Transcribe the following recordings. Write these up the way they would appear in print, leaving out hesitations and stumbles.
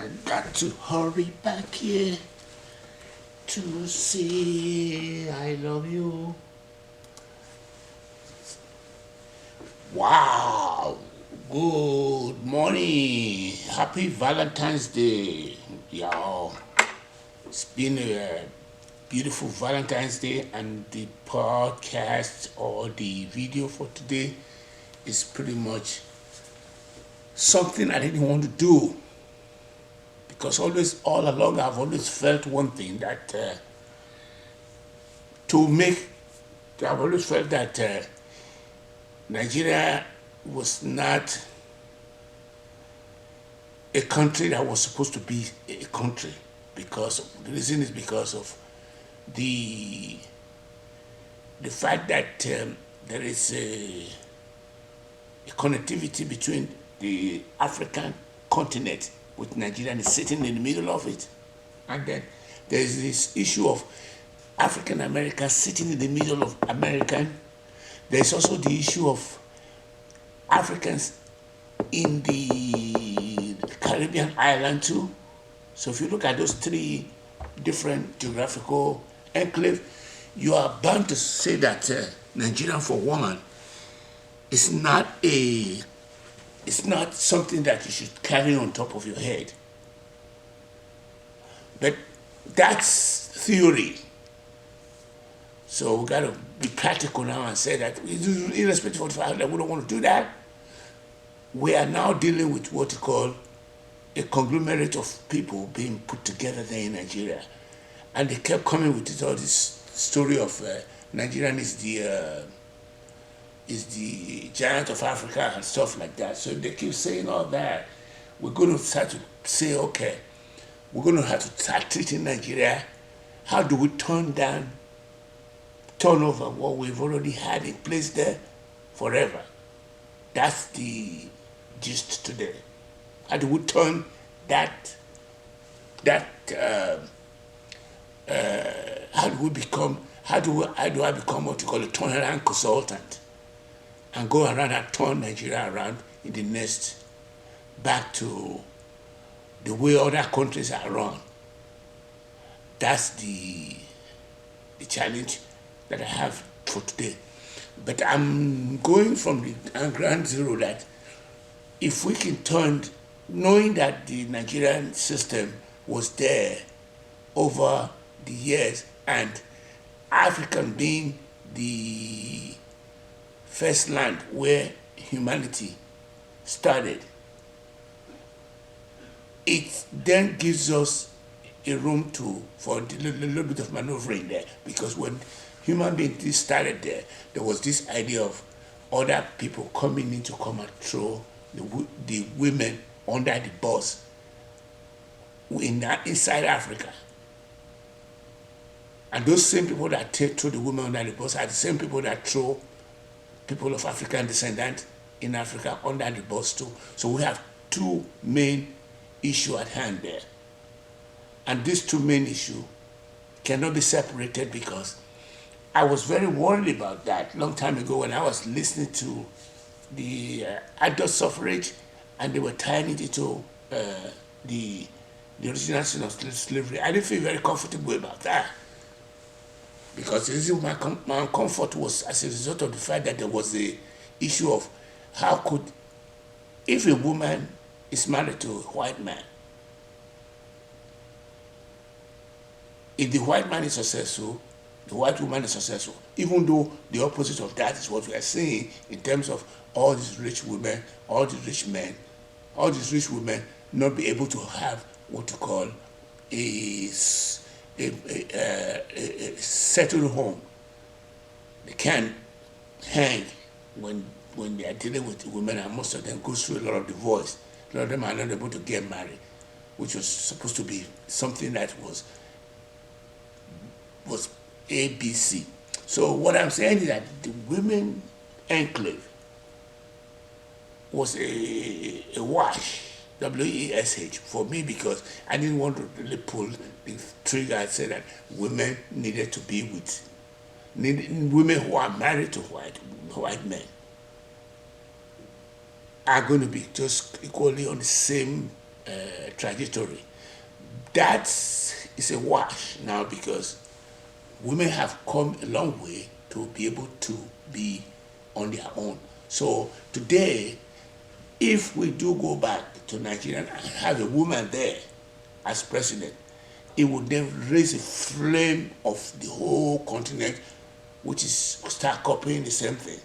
I got to hurry back here to say I love you. Wow. Good morning. Happy Valentine's Day, y'all. It's been a beautiful Valentine's Day, and the podcast or the video for today is pretty much something I didn't want to do because all along, I've always felt one thing that to make, I've always felt that Nigeria was not a country that was supposed to be a country, because the reason is because of the the fact that there is a connectivity between the African continent with Nigeria, and is sitting in the middle of it. And then there's this issue of African America sitting in the middle of American. There's also the issue of Africans in the Caribbean island too. So if you look at those three different geographical enclaves, you are bound to say that Nigeria, for one, is not it's not something that you should carry on top of your head. But that's theory. So we got to be practical now and say that, irrespective of the fact that we don't want to do that, we are now dealing with what you call a conglomerate of people being put together there in Nigeria. And they kept coming with all this story of Nigerian is the giant of Africa and stuff like that. So they keep saying all that. We're going to start to say, okay, we're going to have to start treating Nigeria. How do we turn over what we've already had in place there forever? That's the gist today. How do we turn how do I become what you call a turnaround consultant and go around and turn Nigeria around in the next, back to the way other countries are run? That's the challenge that I have for today. But I'm going from the ground zero that if we can turn, knowing that the Nigerian system was there over the years, and African being the first land where humanity started, it then gives us a room for a little bit of maneuvering there, because when human beings started there was this idea of other people coming in to come and throw the women under the bus inside Africa. And those same people that throw the women under the bus are the same people that throw people of African descent in Africa under the bus too. So we have two main issues at hand there. And these two main issues cannot be separated, because I was very worried about that long time ago when I was listening to the adult suffrage, and they were tying it into the original sin of slavery. I didn't feel very comfortable about that, because the reason my uncomfort was as a result of the fact that there was the issue of how could, if a woman is married to a white man, if the white man is successful, the white woman is successful, even though the opposite of that is what we are seeing in terms of all these rich women, all these rich men, all these rich women not be able to have what you call a settled home. They can't hang when they are dealing with women, and most of them go through a lot of divorce. A lot of them are not able to get married, which was supposed to be something that was ABC. So what I'm saying is that the women enclave was a wash, WESH, for me, because I didn't want to really pull the trigger and say that women needed to be with women who are married to white men are going to be just equally on the same trajectory. That is a wash now because women have come a long way to be able to be on their own. So today, if we do go back to Nigeria and have a woman there as president, it would then raise a flame of the whole continent, which is start copying the same thing.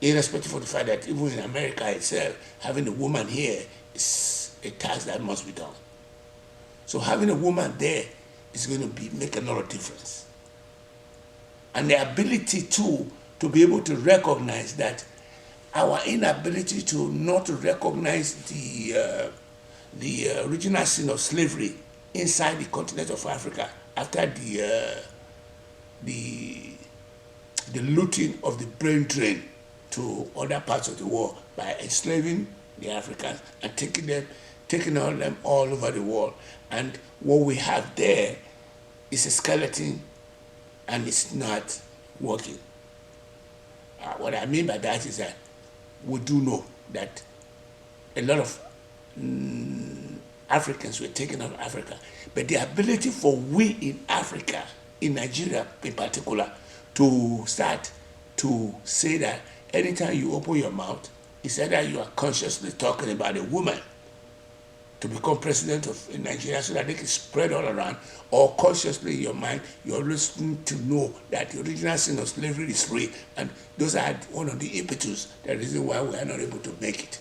Irrespective of the fact that even in America itself, having a woman here is a task that must be done. So having a woman there is going to make a lot of difference. And the ability to be able to recognize that our inability to not recognize the original sin of slavery inside the continent of Africa after the looting of the brain drain to other parts of the world by enslaving the Africans and taking on them all over the world. And what we have there is a skeleton and it's not working. What I mean by that is that we do know that a lot of Africans were taken out of Africa, but the ability for we in Africa, in Nigeria in particular, to start to say that anytime you open your mouth, it's either you are consciously talking about a woman to become president of Nigeria so that they can spread all around, or consciously in your mind, you're listening to know that the original sin of slavery is free, and those are one of the impetus, the reason why we are not able to make it.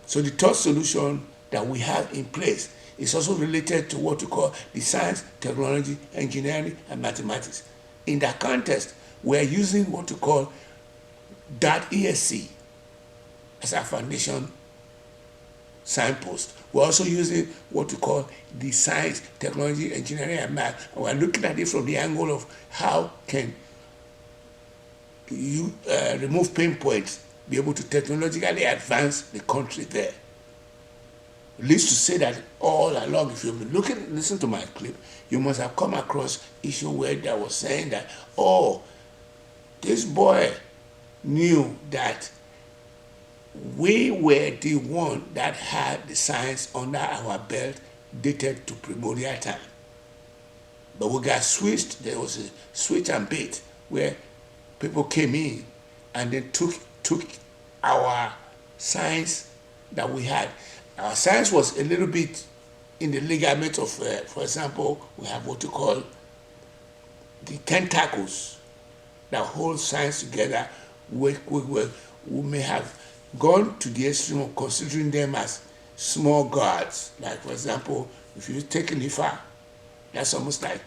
So the third solution that we have in place is also related to what we call the science, technology, engineering, and mathematics. In that context, we are using what we call .ESC as our foundation signpost. We're also using what we call the science, technology, engineering, and math. And we're looking at it from the angle of how can you remove pain points, be able to technologically advance the country there. At least to say that all along, if you've been listen to my clip, you must have come across issue where I was saying that, oh, this boy knew that we were the one that had the science under our belt dated to primordial time. But we got switched. There was a switch and bait where people came in and then took our science that we had. Our science was a little bit in the ligament of, for example, we have what you call the tentacles that hold science together. We may have gone to the extreme of considering them as small gods. Like, for example, if you take Nifa, that's almost like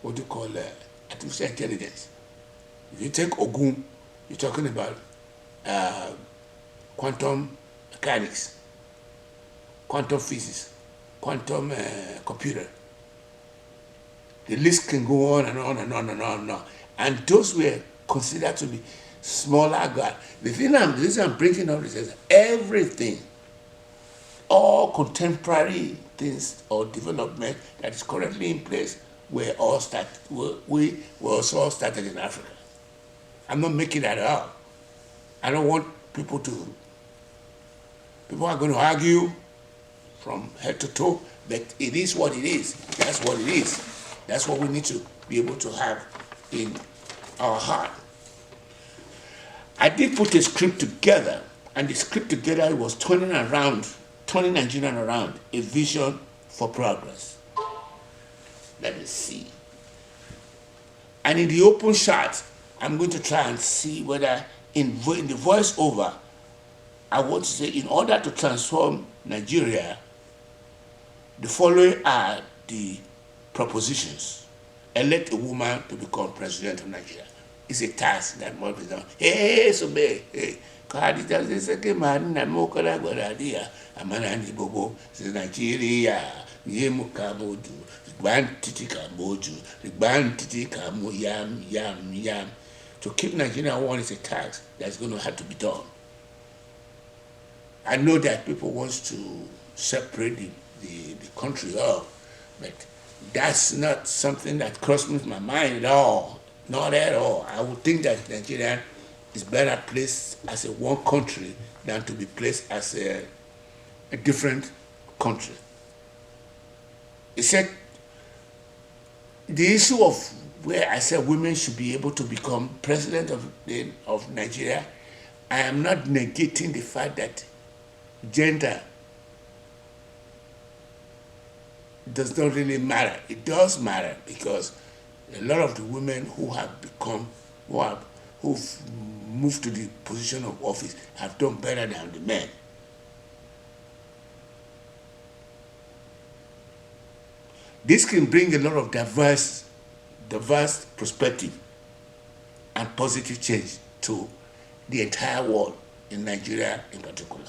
what you call artificial intelligence. If you take Ogun, you're talking about quantum mechanics, quantum physics, quantum computer. The list can go on and on and on and on and on. And those were considered to be smaller God. The reason I'm bringing up this is everything, all contemporary things or development that is currently in place were all all started in Africa. I'm not making that up. I don't want people are going to argue from head to toe, but it is what it is. That's what it is. That's what we need to be able to have in our heart. I did put a script together, and the script together was turning Nigerian around, a vision for progress. Let me see. And in the open shot, I'm going to try and see whether in the voiceover, I want to say, in order to transform Nigeria, the following are the propositions. Elect a woman to become president of Nigeria. It's a task that must be done. Hey, so be, hey. Kadita seke man na mokola goradia. Amana ni bobo. Says Nigeria. Ye mukamoju. Rigban titi kamoju. Rigban titi kamo yam. To keep Nigeria one is a task that's going to have to be done. I know that people want to separate the country up, but that's not something that crosses my mind at all. Not at all. I would think that Nigeria is better placed as a one country than to be placed as a different country. He said the issue of where I said women should be able to become president of Nigeria, I am not negating the fact that gender does not really matter. It does matter because a lot of the women who have become, who've moved to the position of office have done better than the men. This can bring a lot of diverse perspective and positive change to the entire world, in Nigeria in particular.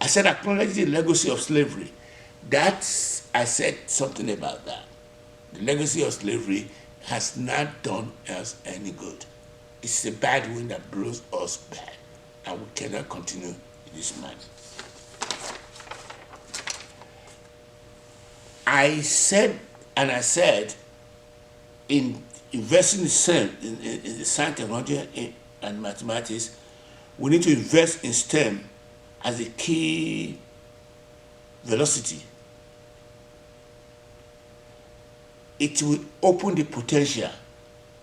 I said acknowledge the legacy of slavery. I said something about that. The legacy of slavery has not done us any good. It's a bad wind that blows us back, and we cannot continue in this manner. I said, in investing in STEM, in the science, technology, and mathematics, we need to invest in STEM as a key velocity. It will open the potential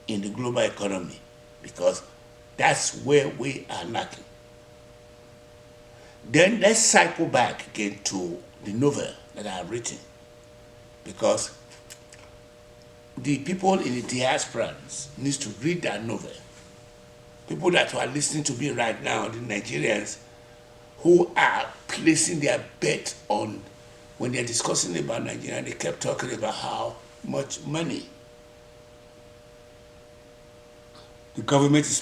in the global economy because that's where we are lacking. Then let's cycle back again to the novel that I have written, because the people in the diaspora need to read that novel. People that are listening to me right now, the Nigerians who are placing their bet on, when they're discussing about Nigeria, they kept talking about how much money the government is